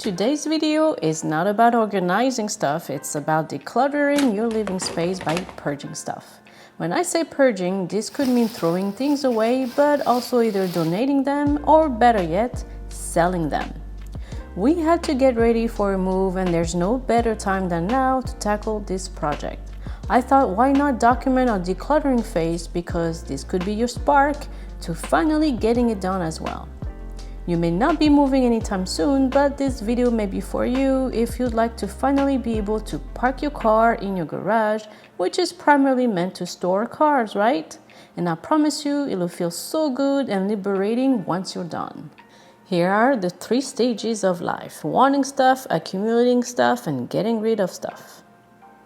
Today's video is not about organizing stuff, it's about decluttering your living space by purging stuff. When I say purging, this could mean throwing things away, but also either donating them or better yet, selling them. We had to get ready for a move and there's no better time than now to tackle this project. I thought, why not document our decluttering phase, because this could be your spark to finally getting it done as well. You may not be moving anytime soon, but this video may be for you if you'd like to finally be able to park your car in your garage, which is primarily meant to store cars, right? And I promise you, it'll feel so good and liberating once you're done. Here are the 3 stages of life: wanting stuff, accumulating stuff, and getting rid of stuff.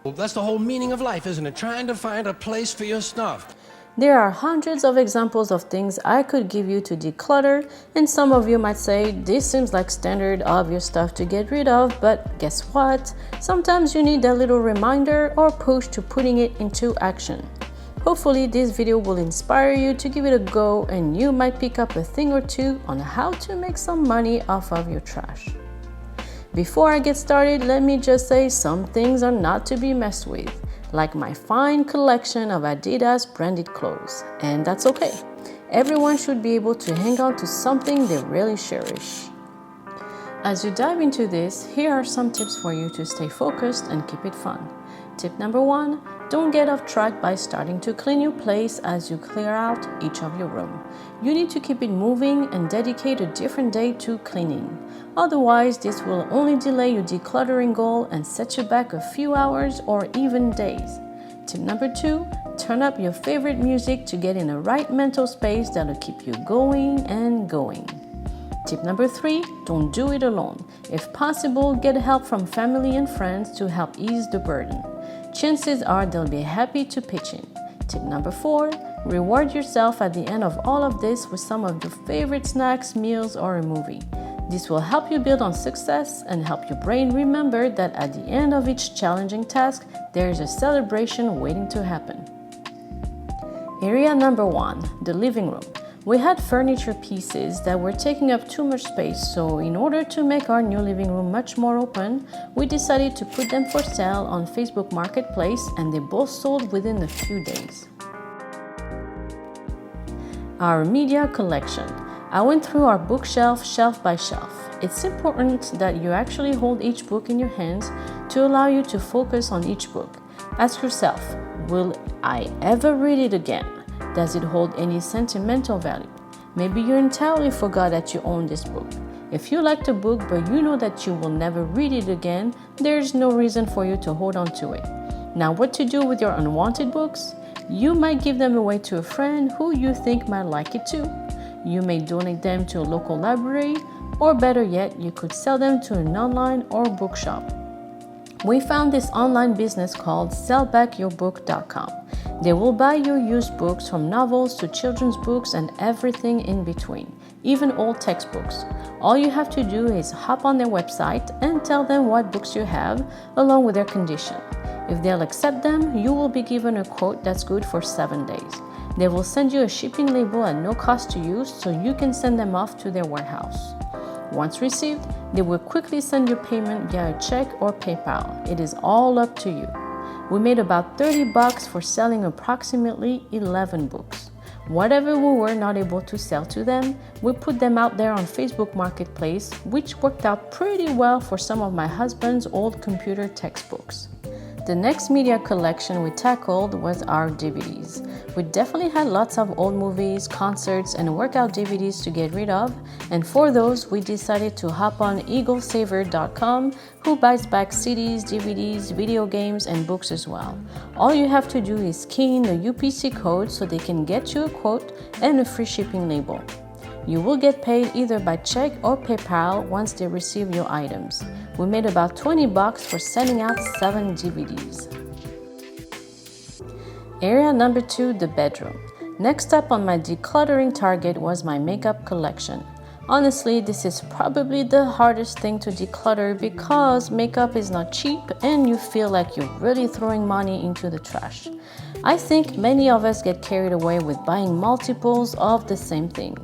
Well, that's the whole meaning of life, isn't it? Trying to find a place for your stuff. There are hundreds of examples of things I could give you to declutter, and some of you might say this seems like standard obvious stuff to get rid of, but guess what? Sometimes you need a little reminder or push to putting it into action. Hopefully this video will inspire you to give it a go, and you might pick up a thing or two on how to make some money off of your trash. Before I get started, let me just say some things are not to be messed with, like my fine collection of Adidas branded clothes, and that's okay. Everyone should be able to hang on to something they really cherish. As you dive into this, here are some tips for you to stay focused and keep it fun. Tip number 1, don't get off track by starting to clean your place as you clear out each of your room. You need to keep it moving and dedicate a different day to cleaning. Otherwise, this will only delay your decluttering goal and set you back a few hours or even days. Tip number 2, turn up your favorite music to get in a right mental space that'll keep you going and going. Tip number 3, don't do it alone. If possible, get help from family and friends to help ease the burden. Chances are they'll be happy to pitch in. Tip number 4, reward yourself at the end of all of this with some of your favorite snacks, meals, or a movie. This will help you build on success and help your brain remember that at the end of each challenging task, there is a celebration waiting to happen. Area number 1, the living room. We had furniture pieces that were taking up too much space, so in order to make our new living room much more open, we decided to put them for sale on Facebook Marketplace, and they both sold within a few days. Our media collection. I went through our bookshelf shelf by shelf. It's important that you actually hold each book in your hands to allow you to focus on each book. Ask yourself, will I ever read it again? Does it hold any sentimental value? Maybe you entirely forgot that you own this book. If you like the book but you know that you will never read it again, there's no reason for you to hold on to it. Now, what to do with your unwanted books? You might give them away to a friend who you think might like it too. You may donate them to a local library, or better yet, you could sell them to an online or bookshop. We found this online business called sellbackyourbook.com. They will buy your used books, from novels to children's books and everything in between, even old textbooks. All you have to do is hop on their website and tell them what books you have, along with their condition. If they'll accept them, you will be given a quote that's good for 7 days. They will send you a shipping label at no cost to you, so you can send them off to their warehouse. Once received, they will quickly send your payment via a check or PayPal. It is all up to you. We made about $30 for selling approximately 11 books. Whatever we were not able to sell to them, we put them out there on Facebook Marketplace, which worked out pretty well for some of my husband's old computer textbooks. The next media collection we tackled was our DVDs. We definitely had lots of old movies, concerts, and workout DVDs to get rid of, and for those, we decided to hop on eaglesaver.com, who buys back CDs, DVDs, video games, and books as well. All you have to do is key in the UPC code so they can get you a quote and a free shipping label. You will get paid either by check or PayPal once they receive your items. We made about $20 for sending out 7 DVDs. Area number 2, the bedroom. Next up on my decluttering target was my makeup collection. Honestly, this is probably the hardest thing to declutter because makeup is not cheap and you feel like you're really throwing money into the trash. I think many of us get carried away with buying multiples of the same thing.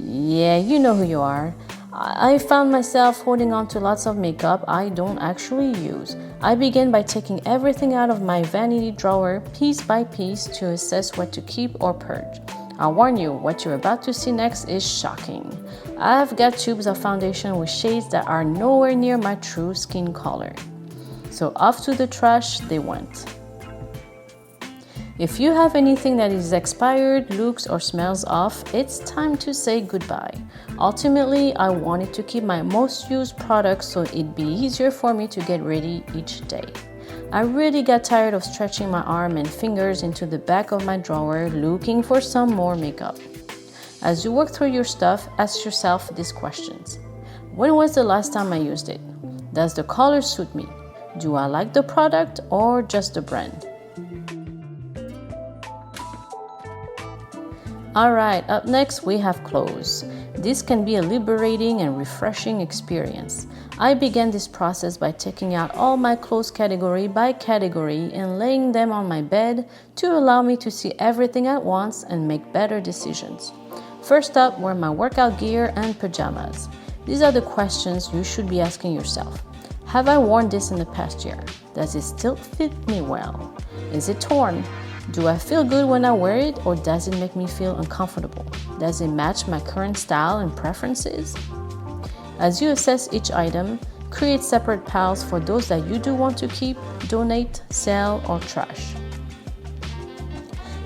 Yeah, you know who you are. I found myself holding on to lots of makeup I don't actually use. I began by taking everything out of my vanity drawer piece by piece to assess what to keep or purge. I warn you, what you're about to see next is shocking. I've got tubes of foundation with shades that are nowhere near my true skin color. So off to the trash they went. If you have anything that is expired, looks, or smells off, it's time to say goodbye. Ultimately, I wanted to keep my most used products so it'd be easier for me to get ready each day. I really got tired of stretching my arm and fingers into the back of my drawer looking for some more makeup. As you work through your stuff, ask yourself these questions. When was the last time I used it? Does the color suit me? Do I like the product or just the brand? Alright, up next we have clothes. This can be a liberating and refreshing experience. I began this process by taking out all my clothes category by category and laying them on my bed to allow me to see everything at once and make better decisions. First up were my workout gear and pajamas. These are the questions you should be asking yourself. Have I worn this in the past year? Does it still fit me well? Is it torn? Do I feel good when I wear it, or does it make me feel uncomfortable? Does it match my current style and preferences? As you assess each item, create separate piles for those that you do want to keep, donate, sell, or trash.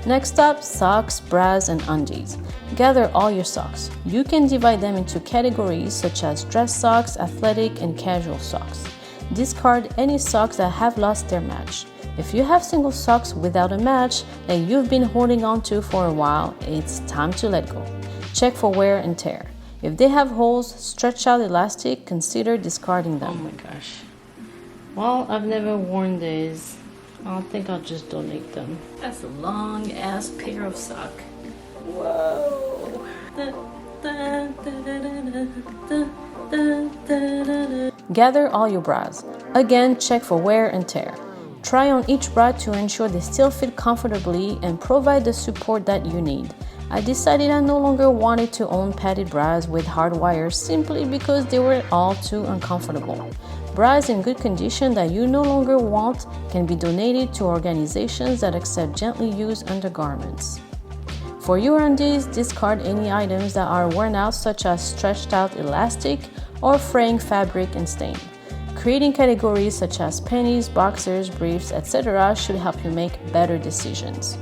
Next up, socks, bras, and undies. Gather all your socks. You can divide them into categories such as dress socks, athletic, and casual socks. Discard any socks that have lost their match. If you have single socks without a match that you've been holding on to for a while, it's time to let go. Check for wear and tear. If they have holes, stretch out elastic, consider discarding them. Oh my gosh. Well, I've never worn these. I think I'll just donate them. That's a long ass pair of socks. Whoa. Gather all your bras. Again, check for wear and tear. Try on each bra to ensure they still fit comfortably and provide the support that you need. I decided I no longer wanted to own padded bras with hard wires simply because they were all too uncomfortable. Bras in good condition that you no longer want can be donated to organizations that accept gently used undergarments. For your undies, discard any items that are worn out, such as stretched out elastic or fraying fabric and stain. Creating categories such as panties, boxers, briefs, etc. should help you make better decisions.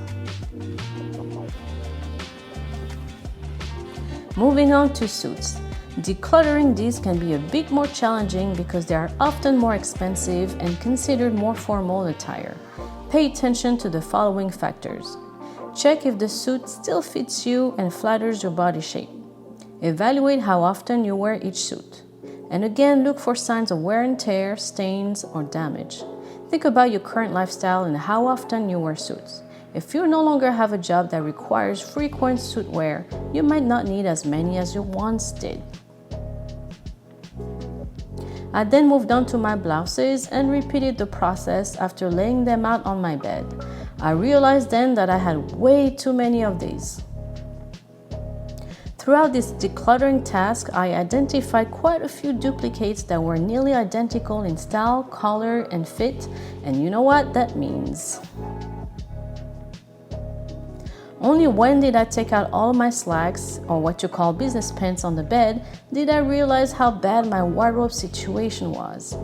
Moving on to suits. Decluttering these can be a bit more challenging because they are often more expensive and considered more formal attire. Pay attention to the following factors. Check if the suit still fits you and flatters your body shape. Evaluate how often you wear each suit. And again, look for signs of wear and tear, stains, or damage. Think about your current lifestyle and how often you wear suits. If you no longer have a job that requires frequent suit wear, you might not need as many as you once did. I then moved on to my blouses and repeated the process after laying them out on my bed. I realized then that I had way too many of these. Throughout this decluttering task, I identified quite a few duplicates that were nearly identical in style, color, and fit, and you know what that means. Only when did I take out all my slacks, or what you call business pants, on the bed, did I realize how bad my wardrobe situation was.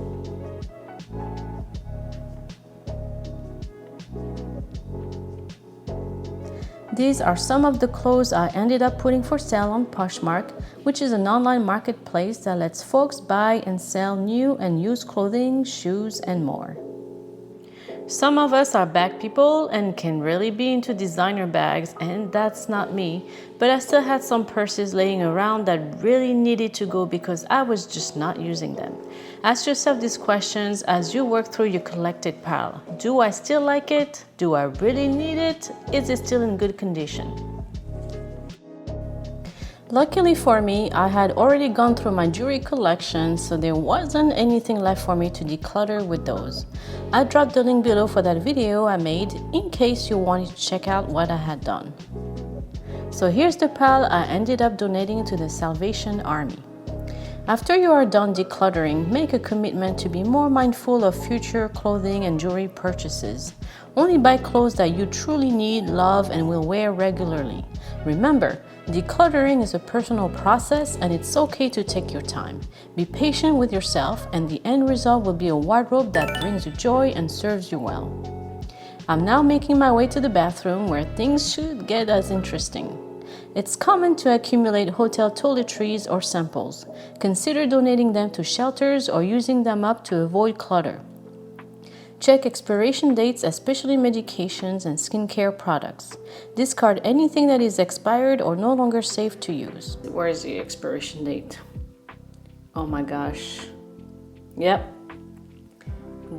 These are some of the clothes I ended up putting for sale on Poshmark, which is an online marketplace that lets folks buy and sell new and used clothing, shoes, and more. Some of us are bag people and can really be into designer bags, and that's not me, but I still had some purses laying around that really needed to go because I was just not using them. Ask yourself these questions as you work through your collected pile. Do I still like it? Do I really need it? Is it still in good condition? Luckily for me, I had already gone through my jewelry collection, so there wasn't anything left for me to declutter with those. I dropped the link below for that video I made in case you wanted to check out what I had done. So here's the pile I ended up donating to the Salvation Army. After you are done decluttering, make a commitment to be more mindful of future clothing and jewelry purchases. Only buy clothes that you truly need, love, and will wear regularly. Remember, decluttering is a personal process and it's okay to take your time. Be patient with yourself and the end result will be a wardrobe that brings you joy and serves you well. I'm now making my way to the bathroom where things should get as interesting. It's common to accumulate hotel toiletries or samples. Consider donating them to shelters or using them up to avoid clutter. Check expiration dates, especially medications and skincare products. Discard anything that is expired or no longer safe to use. Where is the expiration date? Oh my gosh. Yep.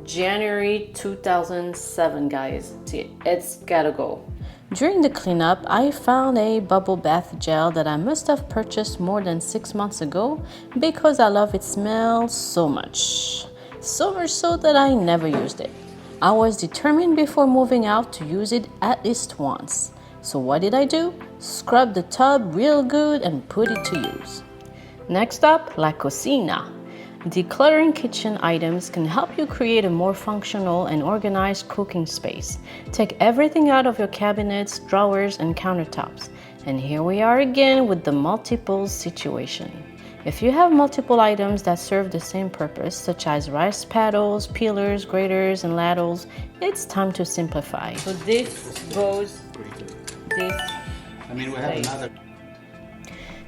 January 2007, guys. See, it's gotta go. During the cleanup, I found a bubble bath gel that I must have purchased more than 6 months ago because I love its smell so much. So much so that I never used it. I was determined before moving out to use it at least once. So what did I do? Scrub the tub real good and put it to use. Next up, la cocina. Decluttering kitchen items can help you create a more functional and organized cooking space. Take everything out of your cabinets, drawers, and countertops. And here we are again with the multiples situation. If you have multiple items that serve the same purpose, such as rice paddles, peelers, graters, and ladles, it's time to simplify. So this goes this. We have another.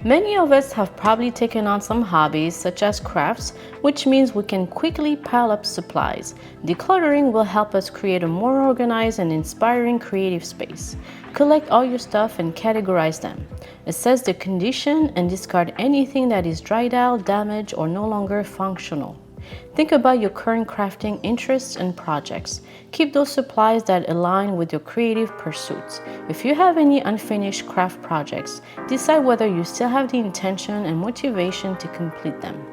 Many of us have probably taken on some hobbies such as crafts, which means we can quickly pile up supplies. Decluttering will help us create a more organized and inspiring creative space. Collect all your stuff and categorize them. Assess the condition and discard anything that is dried out, damaged, or no longer functional. Think about your current crafting interests and projects. Keep those supplies that align with your creative pursuits. If you have any unfinished craft projects, decide whether you still have the intention and motivation to complete them.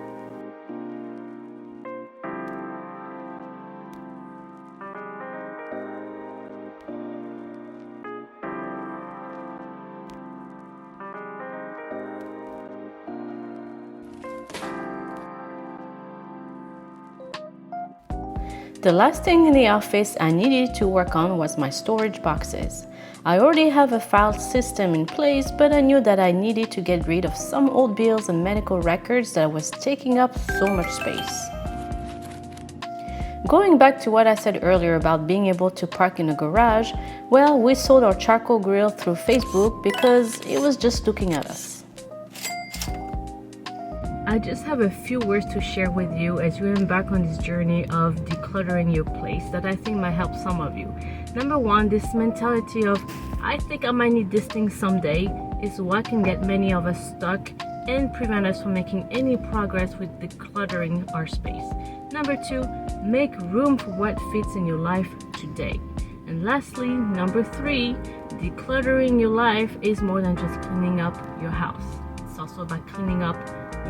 The last thing in the office I needed to work on was my storage boxes. I already have a file system in place, but I knew that I needed to get rid of some old bills and medical records that was taking up so much space. Going back to what I said earlier about being able to park in a garage, well, we sold our charcoal grill through Facebook because it was just looking at us. I just have a few words to share with you as you embark on this journey of decluttering your place that I think might help some of you. Number one, this mentality of, I think I might need this thing someday, is what can get many of us stuck and prevent us from making any progress with decluttering our space. Number two, make room for what fits in your life today. And lastly, number three, decluttering your life is more than just cleaning up your house. It's also about cleaning up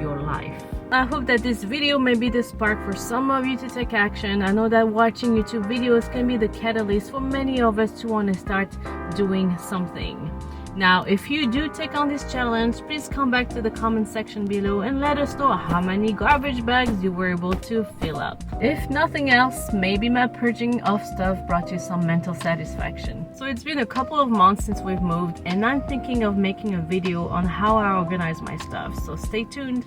your life. I hope that this video may be the spark for some of you to take action. I know that watching YouTube videos can be the catalyst for many of us to want to start doing something. Now, if you do take on this challenge, please come back to the comment section below and let us know how many garbage bags you were able to fill up. If nothing else, maybe my purging of stuff brought you some mental satisfaction. So it's been a couple of months since we've moved, and I'm thinking of making a video on how I organize my stuff, so stay tuned.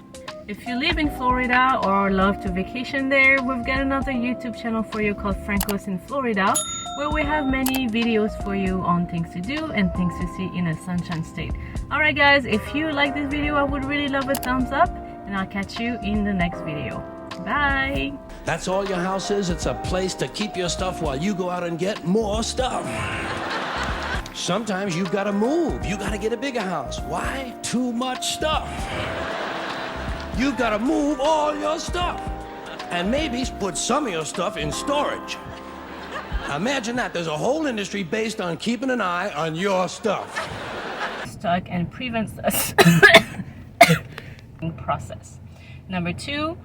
If you live in Florida or love to vacation there, we've got another YouTube channel for you called Francos in Florida, where we have many videos for you on things to do and things to see in a sunshine state. Alright guys, if you like this video, I would really love a thumbs up, and I'll catch you in the next video. Bye! That's all your house is? It's a place to keep your stuff while you go out and get more stuff. Sometimes you've got to move. You got to get a bigger house. Why? Too much stuff. You've got to move all your stuff. And maybe put some of your stuff in storage. Imagine that. There's a whole industry based on keeping an eye on your stuff. Stuck and prevents us process. Number two,